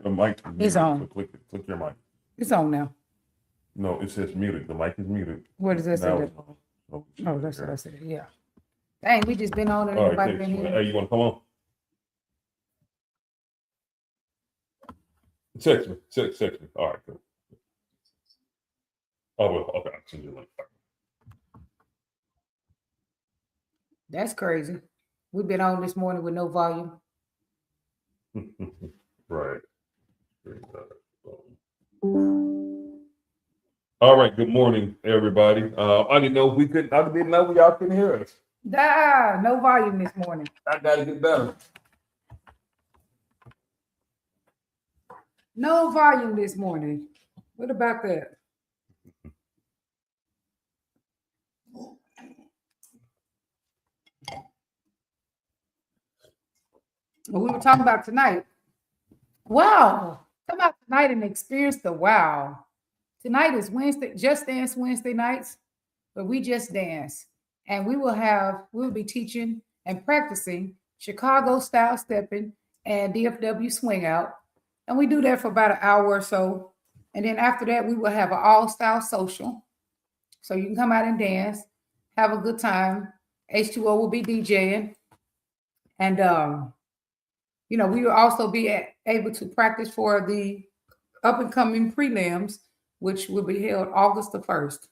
The mic is muted. It's on. So click your mic. It's on now. No, it says muted. The mic is muted. What does that say? Now that- it's on. So we should Oh, be that's here. what I said. Yeah. Dang, we just been on and All right, everybody thanks. been here. Hey, you want to come on? Text me. Text me. All right, good. Oh, well, okay. I'll send you a link. That's crazy. We've been on this morning with no volume. Right. All right. Good morning, everybody. I didn't know we couldn't. I didn't know y'all couldn't hear us. No volume this morning. I gotta get better. No volume this morning. What about that? Well, we were talking about tonight. Wow. Come out tonight and experience the wow. Tonight is Wednesday, Just Dance Wednesday nights, but we just dance. And we'll be teaching and practicing Chicago style stepping and DFW swing out. And we do that for about an hour or so. And then after that, we will have an all-style social. So you can come out and dance, have a good time. H2O will be DJing. And we will also be able to practice for the up and coming prelims, which will be held August the 1st.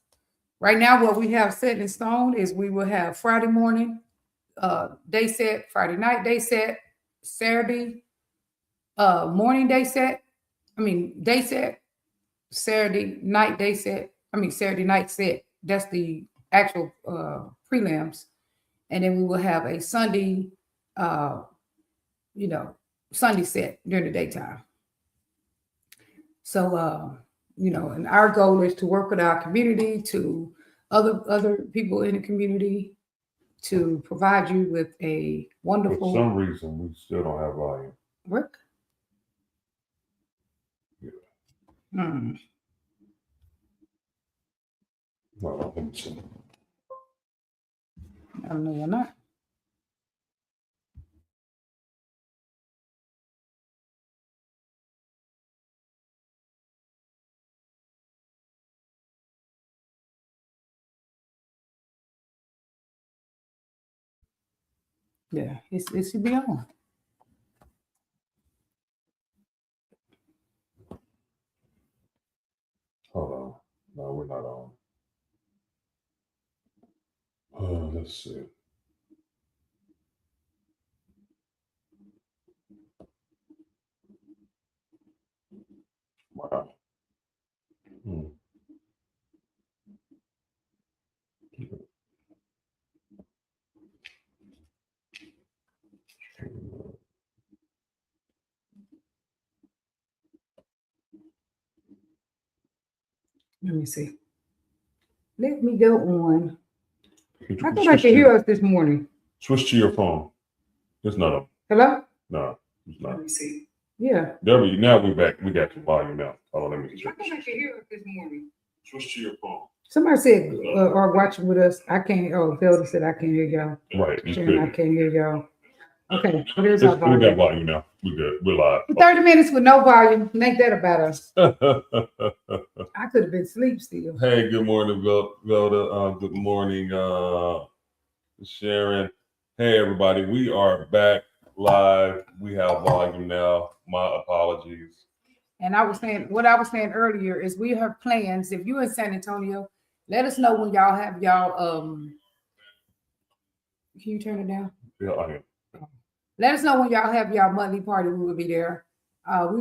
Right now, what we have set in stone is we will have Friday morning day set, Friday night day set, Saturday morning day set, day set, Saturday night day set, Saturday night set. That's the actual prelims. And then we will have a Sunday, Sunday set during the daytime. So, and our goal is to work with our community, to other people in the community, to provide you with a wonderful. For some reason, we still don't have volume. Work. Yeah. Well, let me see. I don't know why not. Yeah, it should be on. Hold on. No, we're not on. Let's see. Wow. Let me see. Let me go on. I thought I could hear us this morning. Switch to your phone. It's not on. Hello? No, it's not. Let me see. Yeah. Now we're back. We got your volume now. Oh, let me I check. thought I could hear us this morning. Switch to your phone. Somebody said, or watching with us, I can't. Oh, Velda said I can't hear y'all. Right. Sharon, I can't hear y'all. Okay, so there's We our volume. got volume now. We're good. We're live. 30 minutes with no volume. Make that about us. I could have been asleep still. Hey, good morning, Velda. Good morning, Sharon. Hey, everybody. We are back live. We have volume now. My apologies. And what I was saying earlier is we have plans. If you're in San Antonio, let us know when y'all have y'all. Can you turn it down? Yeah, I am. Let us know when y'all have y'all monthly party. We will be there. We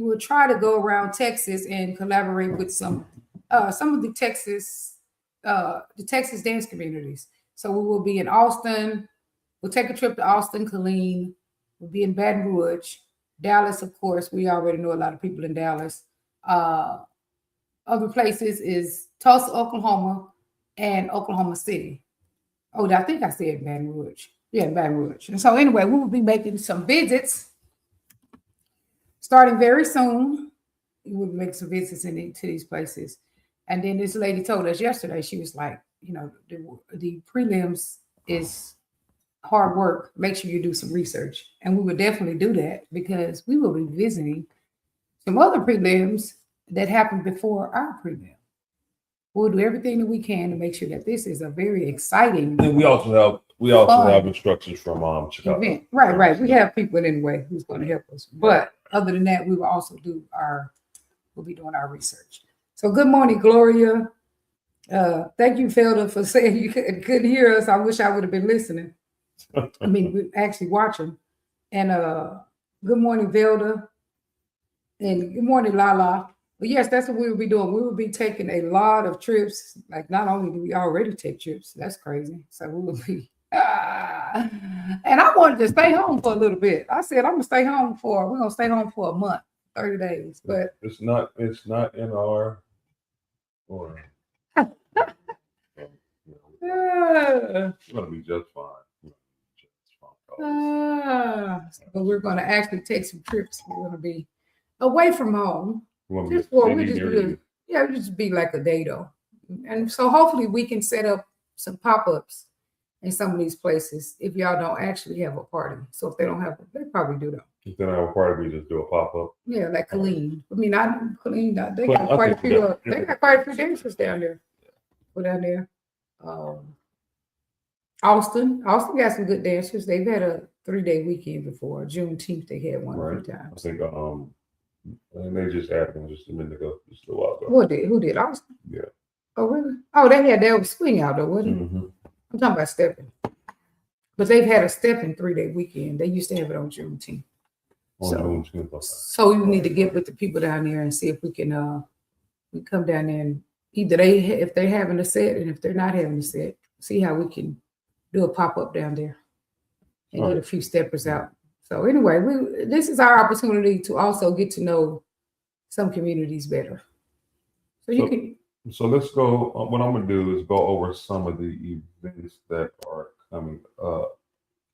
will try to go around Texas and collaborate with some of the Texas dance communities. So we will be in Austin. We'll take a trip to Austin, Killeen. We'll be in Baton Rouge, Dallas, of course. We already know a lot of people in Dallas. Other places is Tulsa, Oklahoma, and Oklahoma City. Oh, I think I said Baton Rouge. Yeah, Baton Rouge. And so anyway, we will be making some visits starting very soon. We will make some visits to these places. And then this lady told us yesterday, she was like, the prelims is hard work. Make sure you do some research. And we would definitely do that because we will be visiting some other prelims that happened before our prelim. We'll do everything that we can to make sure that this is a very exciting And we also have instructions from Chicago. event. Right. We have people anyway who's going to help us. But other than that, we will also we'll be doing our research. So good morning, Gloria. Thank you, Felder, for saying you couldn't hear us. I wish I would have been listening. I mean, we're actually watching. And good morning, Velda. And good morning, Lala. But yes, that's what we will be doing. We will be taking a lot of trips. Like, not only do we already take trips, that's crazy. So we will be, and I wanted to stay home for a little bit. I said, we're going to stay home for a month, 30 days. But it's not in our order. It's going to be just fine. But we're going to actually take some trips. We're going to be away from home. We just be like a day though. And so hopefully we can set up some pop-ups in some of these places if y'all don't actually have a party. So if they don't have, they probably do though. If they don't have a party, we just do a pop-up. Yeah, like Colleen. I mean, Colleen, they got quite a few dancers down there. Go down there. Austin got some good dancers. They've had a 3-day weekend before. Juneteenth, they had one a few times. I think and they just added them just a minute ago, just a while ago. Who did? Austin? Yeah. Oh, really? Oh, they had their swing out though, wasn't it? Mm-hmm. I'm talking about stepping. But they've had a stepping 3-day weekend. They used to have it on Juneteenth. So we need to get with the people down there and see if we can we come down there and either if they're having a set and if they're not having a set, see how we can do a pop-up down there and get a few steppers out. So anyway, this is our opportunity to also get to know some communities better. So let's go. What I'm going to do is go over some of the events that are coming up.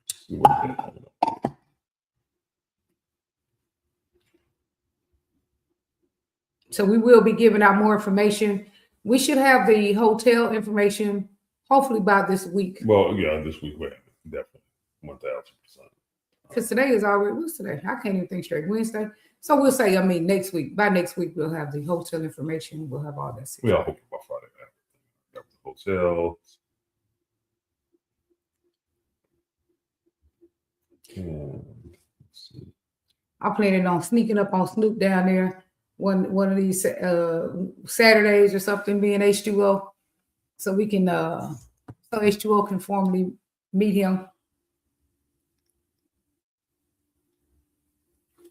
See what they're coming up. So we will be giving out more information. We should have the hotel information hopefully by this week. Well, yeah, this week, definitely 1,000%. Because today is already, what's today? I can't even think straight. Wednesday. So we'll say, next week. By next week, we'll have the hotel information. We'll have all that. We all hope by Friday. Got the hotel. Let's see. I'm planning on sneaking up on Snoop down there one of these Saturdays or something, being H2O, so we can so H2O can formally meet him.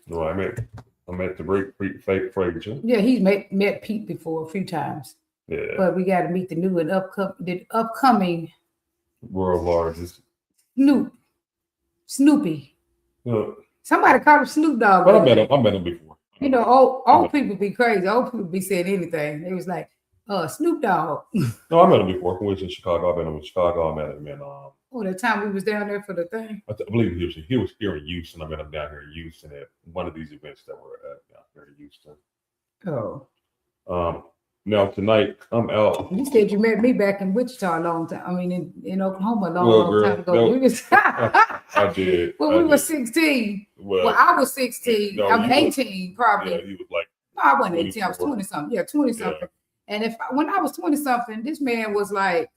No, I met the great fake Frazier. Yeah, he's met Pete before a few times. Yeah, but we got to meet the new and upcoming world largest Snoopy. Somebody called him Snoop Dogg. But I met him before. You know, old people be crazy. Old people be saying anything. It was like, Snoop Dogg. No, I met him before. When we was in Chicago, I've been in Chicago. I met him in the time we was down there for the thing. I believe he was here in Houston. I met him down here in Houston at one of these events that were down here in Houston. Oh. Now tonight I'm out. You said you met me back in Wichita a long time. I mean, in Oklahoma a long time ago. I did. When we were 16. Well, I was 16. No, I'm 18 probably. Yeah, he was like. No, I wasn't 18. I was 20 something. Yeah, 20 something. Yeah. And when I was 20 something, this man was like.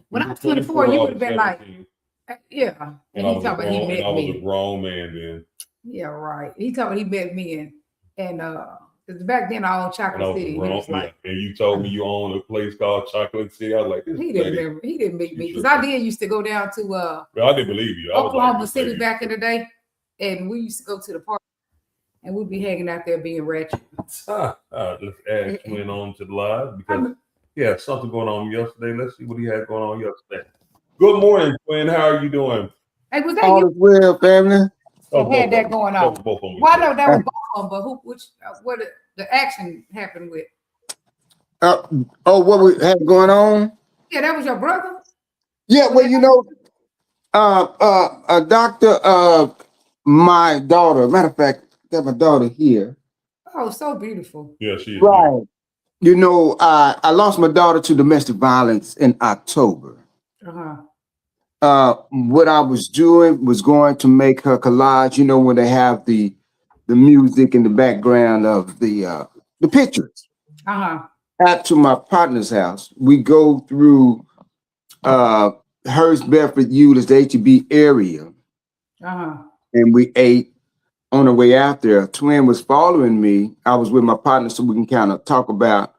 When I was 24, you would have been 17. Like, yeah. And he talking about he met me. I was a grown man then. Yeah, right. He talking about he met me and back then I owned Chocolate City. And you told me you own a place called Chocolate City. I was like, he didn't meet me because I did used to go down to well, I didn't believe you. Oklahoma City back in the day, and we used to go to the park and we'd be hanging out there being ratchet. Let's add Twin on to the live because something going on yesterday. Let's see what he had going on yesterday. Good morning, Twin. How are you doing? Hey, was that all you? Is well, family. Had that going on. Both of them. Well, I know that was both of them, but what the action happened with? What we had going on? Yeah, that was your brother. Yeah, well, you know, a doctor, my daughter. Matter of fact, I got my daughter here. Oh, so beautiful. Yeah, she is. Right. You know, I lost my daughter to domestic violence in October. What I was doing was going to make her collage. You know, when they have the the music in the background of the pictures. Out to my partner's house. We go through Hurst, Bedford, Euless, the HEB area, and we ate. On the way out there, Twin was following me. I was with my partner, so we can kind of talk about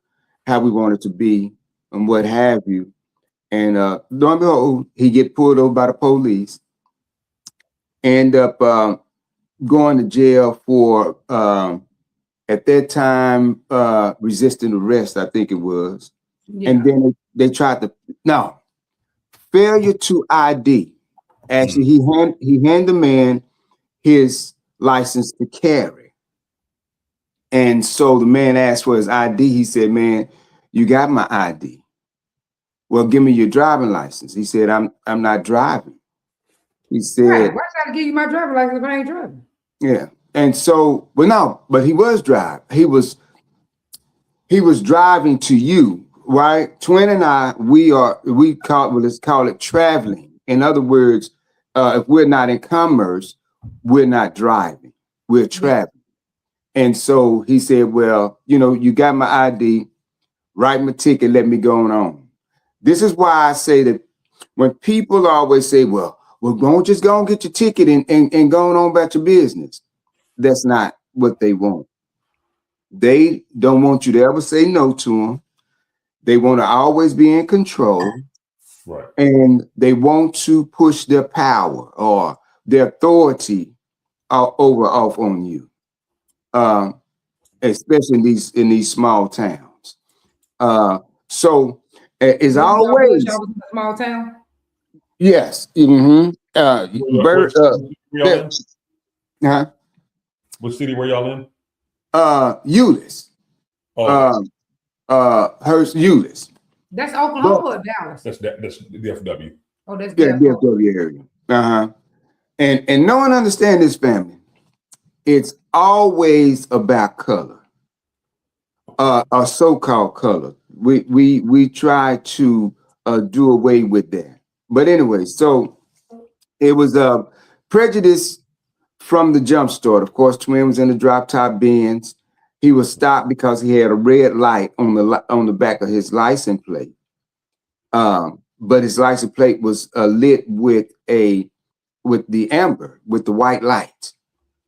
how we wanted to be and what have you. And lo and behold, he get pulled over by the police. End up going to jail for at that time resisting arrest, I think it was. Yeah. And then they tried to failure to ID. Actually, he handed the man his license to carry. And so the man asked for his ID. He said, "Man, you got my ID. Well, give me your driving license." He said, I'm not driving. He said, "Right, why should I give you my driving license if I ain't driving?" Yeah. And so, but he was driving. He was driving to you, right? Twin and I, let's call it traveling. In other words, if we're not in commerce, we're not driving, we're traveling. And so he said, "Well, you got my ID, write my ticket, let me go on." This is why I say that when people always say, well, just go and get your ticket and go on about your business. That's not what they want. They don't want you to ever say no to them. They want to always be in control. Right. And they want to push their power or their authority off on you, especially in these small towns. So as always, y'all was in a small town. Yes. What city were y'all in? Euless. Hurst, Euless. That's Oklahoma or Dallas? That's DFW. Oh, that's DFW area. And no one understands this, family. It's always about color, or so-called color. We try to do away with that. But anyway, so it was a prejudice from the jump start. Of course, Twin was in the drop top Benz. He was stopped because he had a red light on the back of his license plate. But his license plate was lit with the amber, with the white light.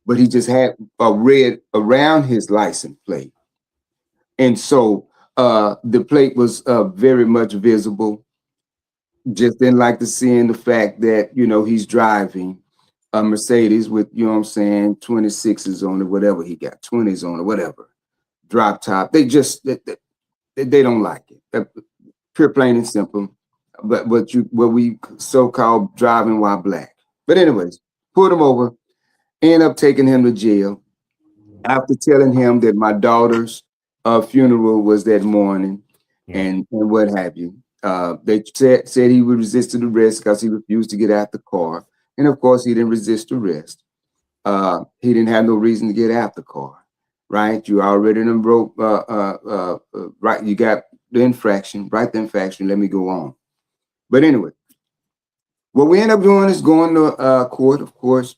But he just had a red around his license plate. And so the plate was very much visible. Just didn't like to see in the fact that, he's driving a Mercedes with, 26s on it, whatever he got, 20s on it, whatever, drop top. They don't like it. Pure, plain and simple. But what we so-called driving while black. But anyways, pulled him over, end up taking him to jail after telling him that my daughter's funeral was that morning and what have you. They said he would resist arrest because he refused to get out the car. And of course, he didn't resist arrest. He didn't have no reason to get out the car, right? You already done broke, right? You got the infraction, right? The infraction, let me go on. But anyway, what we end up doing is going to court, of course,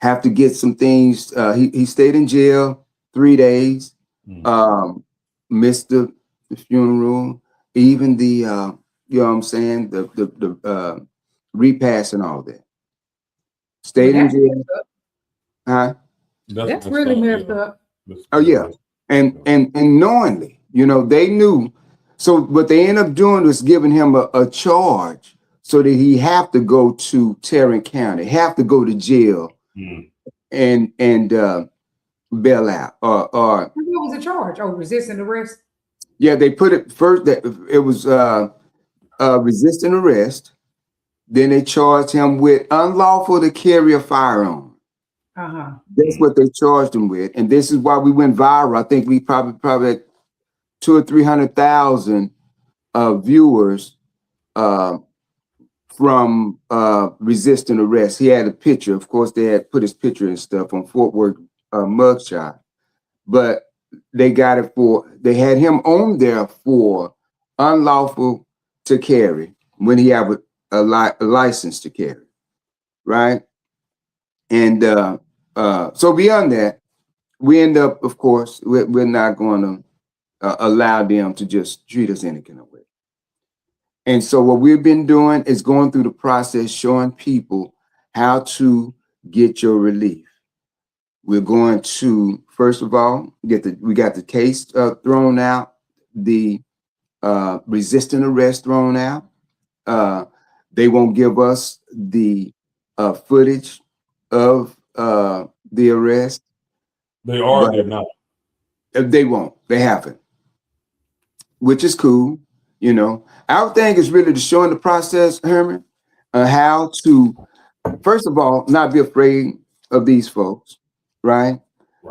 have to get some things. He stayed in jail 3 days, missed the funeral, even the, the repass and all that. Stayed in jail. That's really messed up. Oh yeah, and knowingly, they knew. So what they end up doing was giving him a charge so that he have to go to Tarrant County, have to go to jail, and bail out. Or what was the charge? Oh, resisting arrest. Yeah, they put it first that it was resisting arrest. Then they charged him with unlawful to carry a firearm. That's what they charged him with, and this is why we went viral. I think we probably had 200,000 or 300,000 viewers from resisting arrest. He had a picture. Of course, they had put his picture and stuff on Fort Worth mugshot, but they got it they had him on there for unlawful to carry when he had a license to carry, right? And So beyond that, we end up, of course, we're not going to allow them to just treat us any kind of way. And so what we've been doing is going through the process, showing people how to get your relief. We're going to, first of all, we got the case thrown out, the resisting arrest thrown out. They won't give us the footage of the arrest. They are, they're not. They won't. They haven't, which is cool. You know, our thing is really to show in the process, Herman, how to, first of all, not be afraid of these folks, right?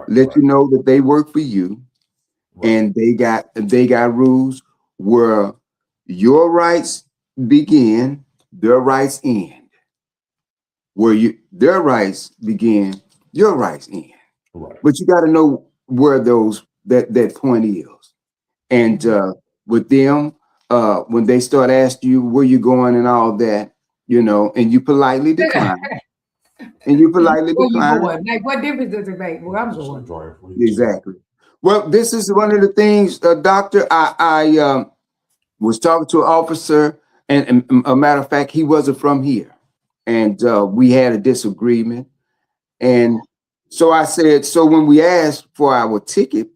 Let you know that they work for you, and they got rules where your rights begin, their rights end. Where their rights begin, your rights end. Right. But you got to know where that point is, and with them. When they start asking you where you going and all that, you know, and you politely decline. Where you going? Like, what difference does it make? Well, I'm going. Exactly. Well, this is one of the things, Doctor. I was talking to an officer, and a matter of fact, he wasn't from here, and we had a disagreement. And so I said, so when we asked for our ticket,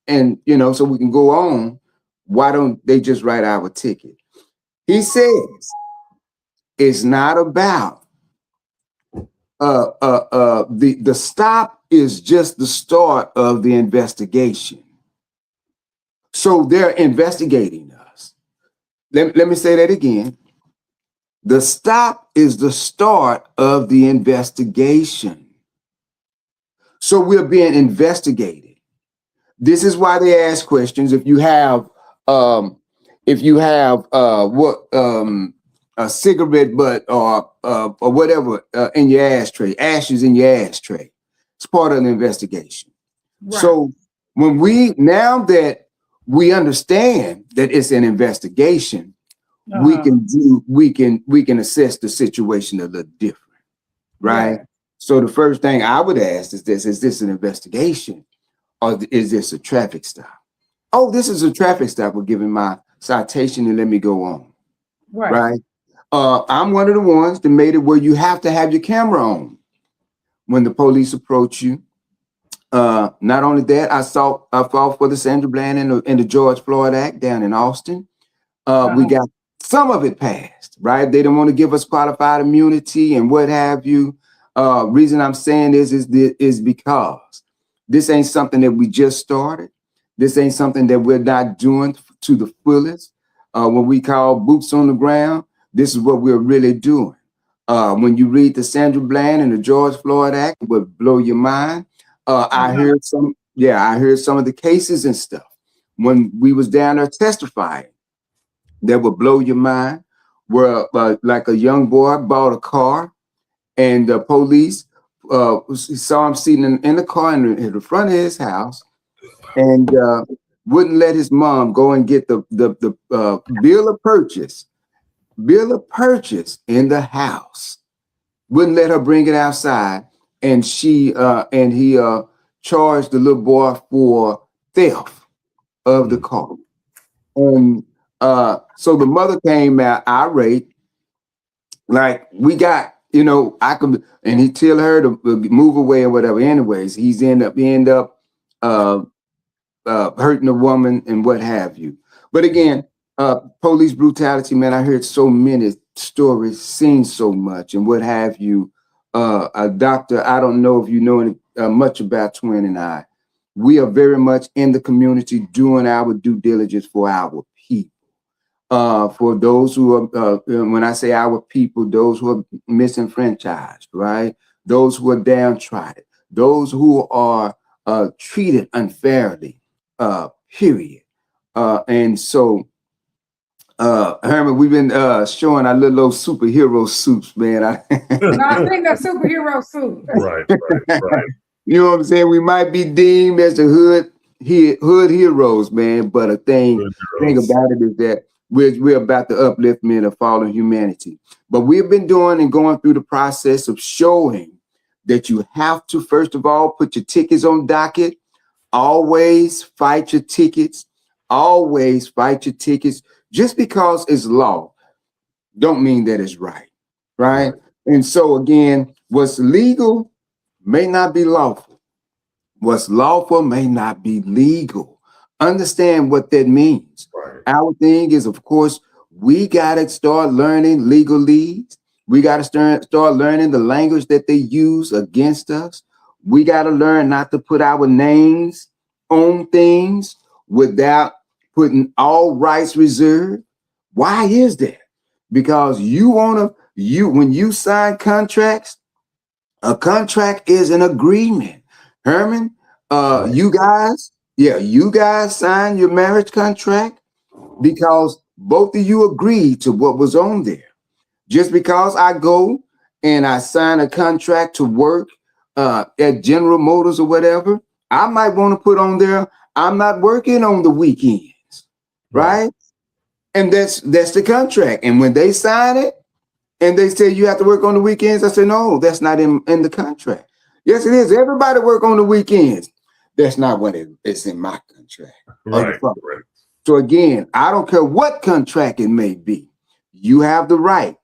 and you know, so we can go on, why don't they just write our ticket? He says it's not about the stop is just the start of the investigation. So they're investigating us. Let me say that again. The stop is the start of the investigation. So we're being investigated. This is why they ask questions. If you have a cigarette butt or whatever in your ashtray, ashes in your ashtray, it's part of the investigation. Right. So now that we understand that it's an investigation, we can assess the situation a little different, right? Yeah. So the first thing I would ask is this an investigation or is this a traffic stop? Oh, this is a traffic stop. We're giving my citation and let me go on. Right. I'm one of the ones that made it where you have to have your camera on when the police approach you. Not only that, I fought for the Sandra Bland and the George Floyd Act down in Austin. We got some of it passed, right? They don't want to give us qualified immunity and what have you. Reason I'm saying this is because this ain't something that we just started. This ain't something that we're not doing to the fullest. When we call boots on the ground, this is what we're really doing. When you read the Sandra Bland and the George Floyd Act, it would blow your mind. I heard some of the cases and stuff when we was down there testifying that would blow your mind. Where like a young boy bought a car, and the police saw him sitting in the car in the front of his house, and wouldn't let his mom go and get the bill of purchase in the house. Wouldn't let her bring it outside, and he charged the little boy for theft of the car. And so the mother came out irate, like, we got, you know, and he tell her to move away or whatever. Anyways, he's end up hurting a woman and what have you. But again, police brutality, man, I heard so many stories, seen so much and what have you. A doctor, I don't know if you know much about Twin and I. We are very much in the community doing our due diligence for our people. For those who are, when I say our people, those who are misenfranchised, right? Those who are downtrodden, those who are treated unfairly, period. And so, Herman, we've been showing our little old superhero suits, man. I think the superhero suit. Right. You know what I'm saying? We might be deemed as the hood heroes, man. But the thing about it is that we're about the upliftment of fallen humanity. But we've been doing and going through the process of showing that you have to, first of all, put your tickets on docket. Always fight your tickets. Always fight your tickets. Just because it's law, don't mean that it's right. Right? And so again, what's legal may not be lawful. What's lawful may not be legal. Understand what that means. Right. Our thing is, of course, we got to start learning legalese. We got to start learning the language that they use against us. We got to learn not to put our names on things without putting all rights reserved. Why is that? Because when you sign contracts, a contract is an agreement. Herman, you guys signed your marriage contract because both of you agreed to what was on there. Just because I go and I sign a contract to work at General Motors or whatever, I might want to put on there, I'm not working on the weekends, right? And that's the contract. And when they sign it and they say you have to work on the weekends, I say, no, that's not in the contract. Yes, it is. Everybody work on the weekends. That's not what it's in my contract. Right. So again, I don't care what contract it may be. You have the right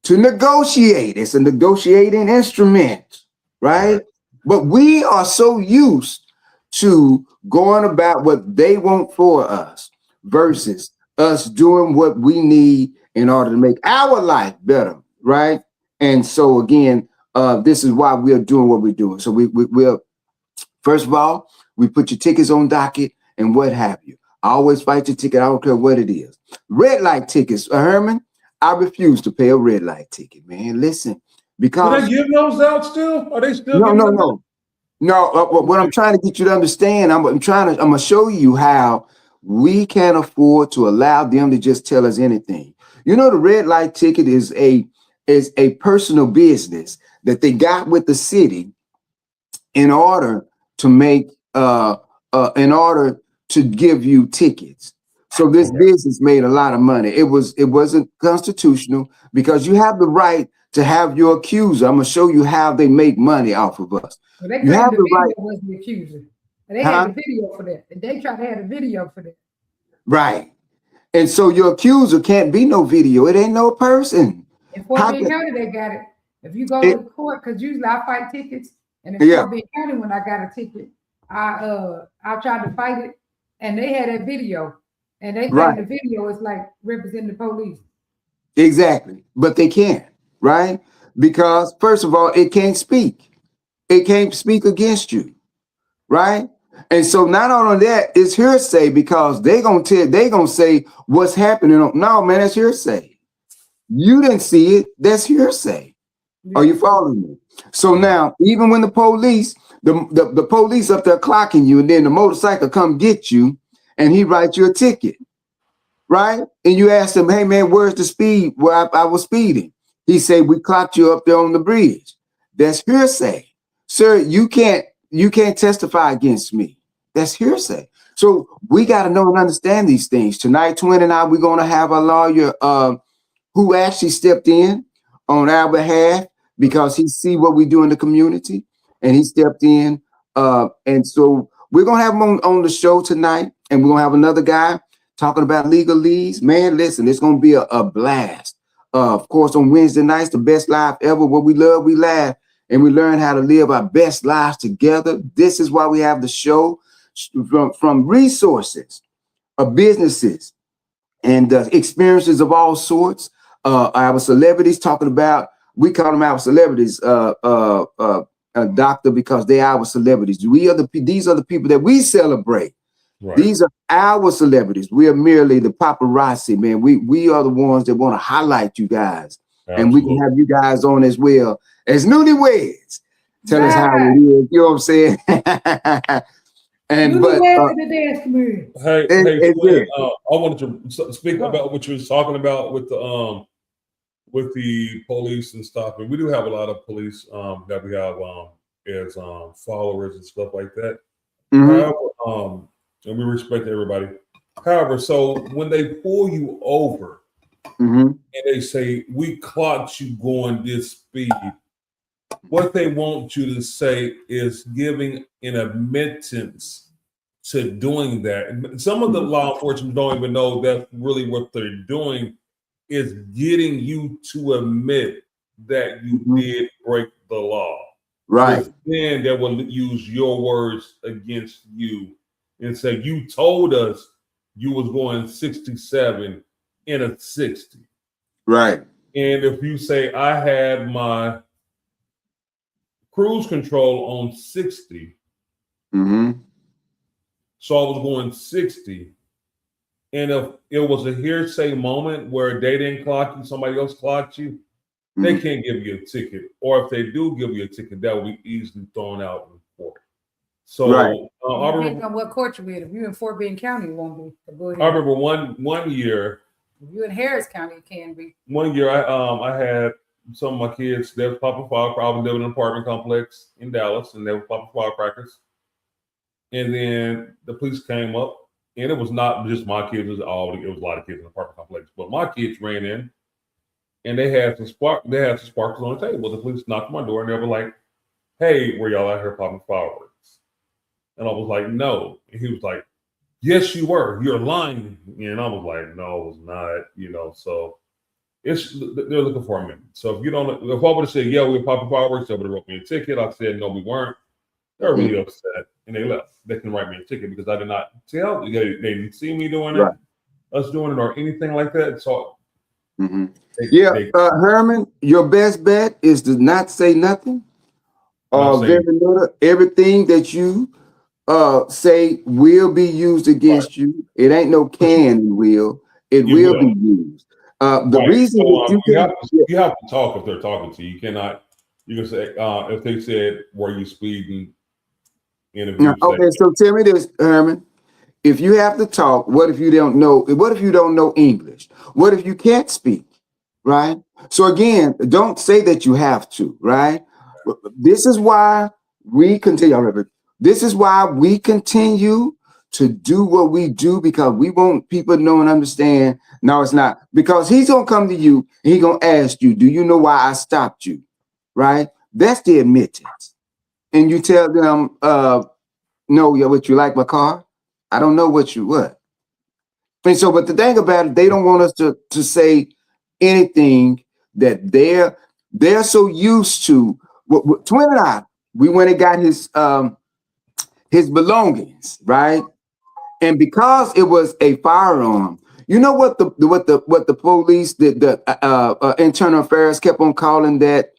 to negotiate. It's a negotiating instrument, right? But we are so used to going about what they want for us versus us doing what we need in order to make our life better, right? And so again, this is why we are doing what we're doing. So we'll, first of all, we put your tickets on docket and what have you. I always fight your ticket. I don't care what it is. Red light tickets, Herman, I refuse to pay a red light ticket, man. Listen, because do they give those out still? Are they still? No. What I'm trying to get you to understand, I'm gonna show you how we can't afford to allow them to just tell us anything. You know, the red light ticket is a personal business that they got with the city in order to make in order to give you tickets. So this business made a lot of money. It wasn't constitutional because you have the right to have your accuser. I'm gonna show you how they make money off of us. Well, they claimed the video was the accuser. They had the video for that. They tried to have a video for that. Right. And so your accuser can't be no video. It ain't no person. In Fort Bend County, they got it. If you go to court, because usually I fight tickets, and in Fort Bend County, when I got a ticket, I tried to fight it, and they had that video, and they claim the video is like representing the police. Exactly, but they can't, right? Because first of all, it can't speak. It can't speak against you, right? And so not only that, it's hearsay because they gonna say what's happening. No, man, that's hearsay. You didn't see it. That's hearsay. Are you following me? So now, even when the police, the police up there clocking you, and then the motorcycle come get you, and he writes you a ticket, right? And you ask him, hey man, where's the speed where I was speeding? He said, we clocked you up there on the bridge. That's hearsay. Sir, you can't testify against me. That's hearsay. So we got to know and understand these things. Tonight, Twin and I, we're going to have a lawyer who actually stepped in on our behalf because he see what we do in the community, and he stepped in. And so we're going to have him on the show tonight, and we're going to have another guy talking about legalese. Man, listen, it's going to be a blast. Of course, on Wednesday nights, the best life ever. What we love, we laugh. And we learn how to live our best lives together. This is why we have the show from resources of businesses and experiences of all sorts. Our celebrities talking about, we call them our celebrities, doctor, because they are our celebrities. These are the people that we celebrate. Right. These are our celebrities. We are merely the paparazzi, man. We are the ones that want to highlight you guys. Absolutely. And we can have you guys on as well as newlyweds. Tell us how it is. You know what I'm saying? And hey, I wanted to speak about what you were talking about with the police and stuff. And we do have a lot of police that we have as followers and stuff like that. Mm-hmm. However, and we respect everybody. However, so when they pull you over, mm-hmm. and they say, we clocked you going this speed, what they want you to say is giving an admittance to doing that. And some of the law enforcement don't even know that's really what they're doing, is getting you to admit that you did break the law. Right. So then they will use your words against you and say, you told us you was going 67 in a 60. Right. And if you say, I had my cruise control on 60, Mm-hmm. so I was going 60. And if it was a hearsay moment where they didn't clock you, somebody else clocked you, they can't give you a ticket. Or if they do give you a ticket, that will be easily thrown out in court. So Right. I Depends remember on what court you're in. If you're in Fort Bend County, it won't be. So go ahead. I remember one year. If you're in Harris County, it can be. One year I had some of my kids, they was popping firecrackers. I was living in an apartment complex in Dallas, and they were popping firecrackers. And then the police came up, and it was not just my kids, it was a lot of kids in the apartment complex. But my kids ran in, and they had some sparklers on the table. The police knocked on my door, and they were like, "Hey, were y'all out here popping fireworks?" And I was like, "No." And he was like, "Yes, you were. You're lying." And I was like, "No, I was not." So they're looking for a minute. So if I would have said, "Yeah, we were popping fireworks," they would have wrote me a ticket. I said, "No, we weren't." They're really upset, and they left. They can write me a ticket because I did not tell. They didn't see me doing it, us doing it, or anything like that. So, Herman, your best bet is to not say nothing. Very little. Everything that you say will be used against you. It ain't no can will. It will be used. The reason that you have to talk if they're talking to you. You cannot. You can say if they said, "Were you speeding?" Okay, so tell me this, Herman. If you have to talk, what if you don't know? What if you don't know English? What if you can't speak? Right? So again, don't say that you have to, right? This is why we continue. This is why we continue to do what we do, because we want people to know and understand. No, it's not. Because he's going to come to you and he's going to ask you, do you know why I stopped you? Right? That's the admittance. And you tell them, no, what you like my car? I don't know what. And so, but the thing about it, they don't want us to say anything that they're so used to. Twin and I, we went and got his belongings, right? And because it was a firearm, you know what the police, the internal affairs kept on calling that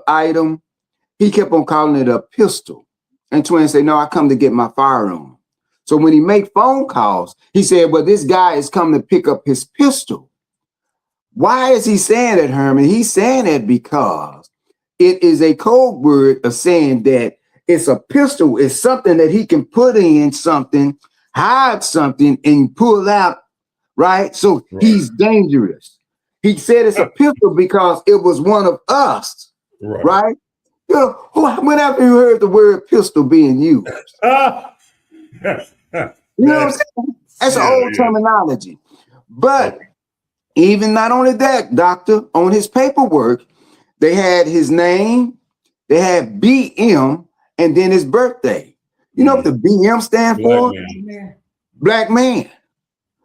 item? He kept on calling it a pistol. And Twin said, "No, I come to get my firearm." So when he made phone calls, he said, "Well, this guy is coming to pick up his pistol." Why is he saying that, Herman? He's saying that because it is a code word of saying that it's a pistol. It's something that he can put in something, hide something, and pull out, right? So he's dangerous. He said it's a pistol because it was one of us, right? When have you heard the word pistol being used? You know what I'm saying? That's an old terminology. But even not only that, doctor, on his paperwork, they had his name, they had BM, and then his birthday. You know what the BM stand for? Black man.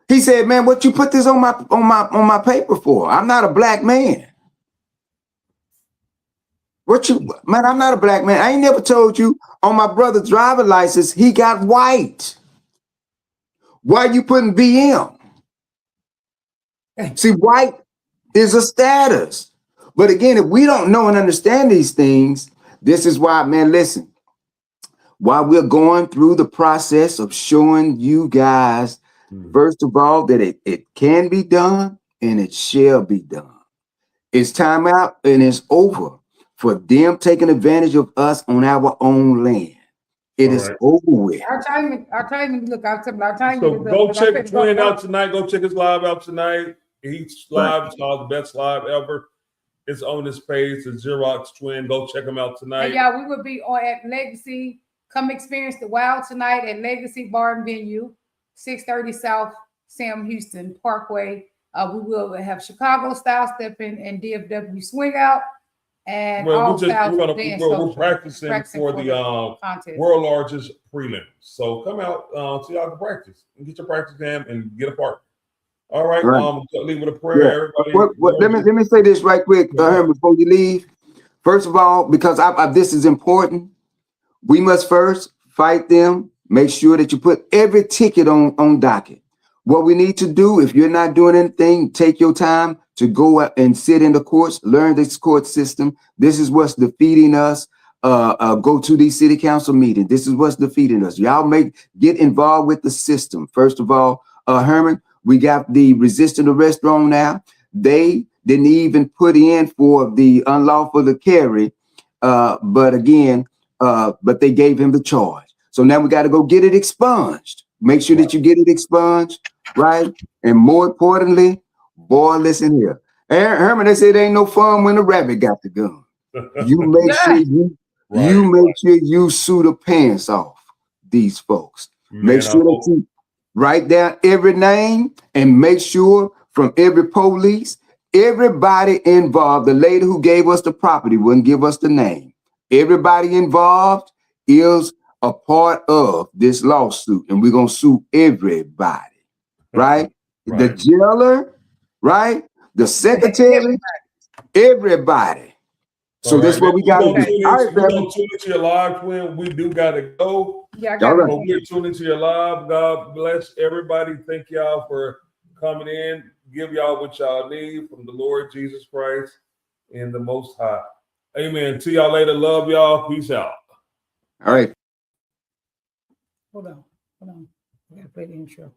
He said, "Man, what you put this on my paper for? I'm not a black man." Man, I'm not a black man. I ain't never told you on my brother's driver's license, he got white. Why you putting BM? See, white is a status. But again, if we don't know and understand these things, this is why, man, listen, while we're going through the process of showing you guys, first of all, that it can be done and it shall be done. It's time out and it's over for them taking advantage of us on our own land. It is over with. Our timing, look, our timing. So go check Twin out tonight. Go check his live out tonight. He's live, the best live ever. It's on his page, the Xerox Twin. Go check him out tonight. And y'all, we will be at Legacy. Come experience the Wow tonight at Legacy Bar and Venue, 630 South Sam Houston Parkway. We will have Chicago style stepping and DFW swing out. and Well, all we're just styles we're, of gonna, dance we're social, practicing for the contest. world largest prelims. So come out so y'all can practice and get your practice in and get a part. All right. Right. Leave with a prayer, Yeah. everybody. Let me say this right quick, Yeah. Herman, before you leave. First of all, because this is important, we must first fight them. Make sure that you put every ticket on docket. What we need to do, if you're not doing anything, take your time to go out and sit in the courts, learn this court system. This is what's defeating us. Go to these city council meetings. This is what's defeating us. Y'all get involved with the system. First of all, Herman, we got the resisting arrest on now. They didn't even put in for the unlawful to carry, but they gave him the charge. So now we got to go get it expunged. Make sure that you get it expunged, right? And more importantly, boy, listen here. Herman, they said there ain't no fun when the rabbit got the gun. You make sure you sue the pants off these folks. Man, make sure that you write down every name and make sure from every police, everybody involved, the lady who gave us the property wouldn't give us the name. Everybody involved is a part of this lawsuit, and we're going to sue everybody, right? The jailer, right? The secretary, everybody. So all this is what we got to do. We're going to tune into your live, twin. We do got to go. Yeah, I got to go. We're tuning into your live. God bless everybody. Thank y'all for coming in. Give y'all what y'all need from the Lord Jesus Christ and the Most High. Amen. See y'all later. Love y'all. Peace out. All right. Hold on. I got to play the intro.